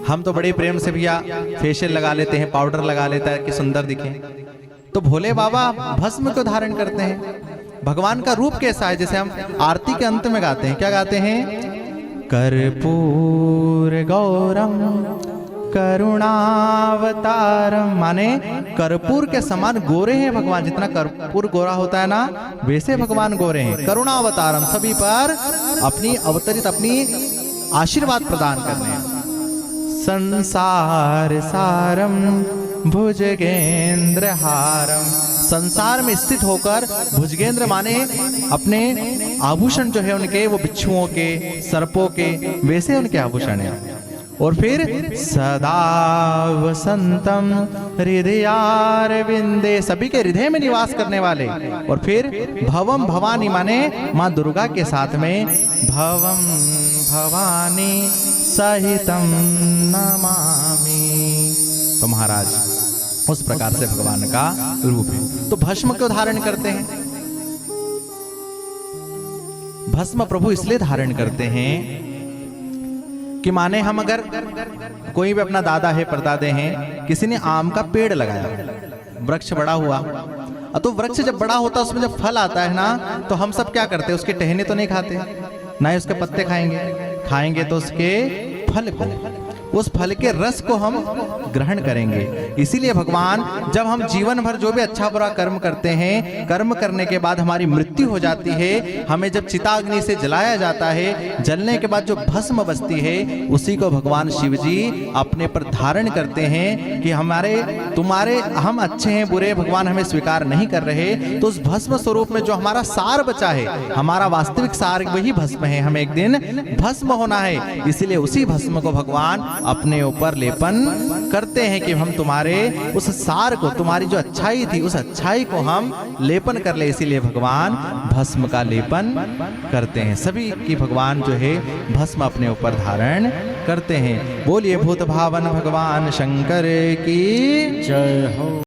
हम तो बड़े प्रेम से भैया फेशियल लगा लेते हैं, पाउडर लगा लेता है कि सुंदर दिखे, तो भोले बाबा भस्म को धारण करते हैं। भगवान का रूप कैसा है? जैसे हम आरती के अंत में गाते हैं, क्या गाते हैं? कर्पूर गौरम करुणावतारम, माने कर्पूर के समान गोरे हैं भगवान। जितना कर्पूर गोरा होता है ना, वैसे भगवान गोरे हैं। करुणावतारम, सभी पर अपनी अवतरित अपनी आशीर्वाद प्रदान कर रहे हैं। संसार सारम भुजगेंद्र हारम, संसार में स्थित होकर, भुजगेंद्र माने अपने आभूषण जो है उनके, वो बिच्छुओं के, सर्पों के, वैसे उनके आभूषण हैं। और फिर सदा वसंतम हृदयारविंदे, सभी के हृदय में निवास करने वाले। और फिर भवम भवानी माने माँ दुर्गा के साथ में, भवम भवानी सहितम नमामि। तो महाराज उस प्रकार से भगवान का रूप है। तो भस्म क्यों धारण करते हैं? भस्म प्रभु इसलिए धारण करते हैं कि माने हम अगर कोई भी अपना दादा है, परदादे हैं, किसी ने आम का पेड़ लगाया, वृक्ष बड़ा हुआ, तो वृक्ष जब बड़ा होता है उसमें जब फल आता है ना, तो हम सब क्या करते हैं? उसके टहने तो नहीं खाते, ना ही उसके पत्ते खाएंगे तो उसके फल को, उस फल के रस को हम ग्रहण करेंगे। इसीलिए भगवान जब हम जीवन भर जो भी अच्छा बुरा कर्म करते हैं, कर्म करने के बाद हमारी मृत्यु हो जाती है, हमें जब चिताग्नि से जलाया जाता है, जलने के बाद जो भस्म बचती है, उसी को भगवान शिव जी अपने पर धारण करते हैं कि तुम्हारे हम अच्छे हैं बुरे भगवान हमें स्वीकार नहीं कर रहे, तो उस भस्म स्वरूप में जो हमारा सार बचा है, हमारा वास्तविक सार वही भस्म है, हमें एक दिन भस्म होना है। इसीलिए उसी भस्म को भगवान अपने ऊपर लेपन करते हैं कि हम तुम्हारे उस सार को, तुम्हारी जो अच्छाई थी, उस अच्छाई को हम लेपन कर ले। इसीलिए भगवान भस्म का लेपन करते हैं। सभी की भगवान जो है भस्म अपने ऊपर धारण करते हैं। बोलिए भूत भावन भगवान शंकर की जय हो।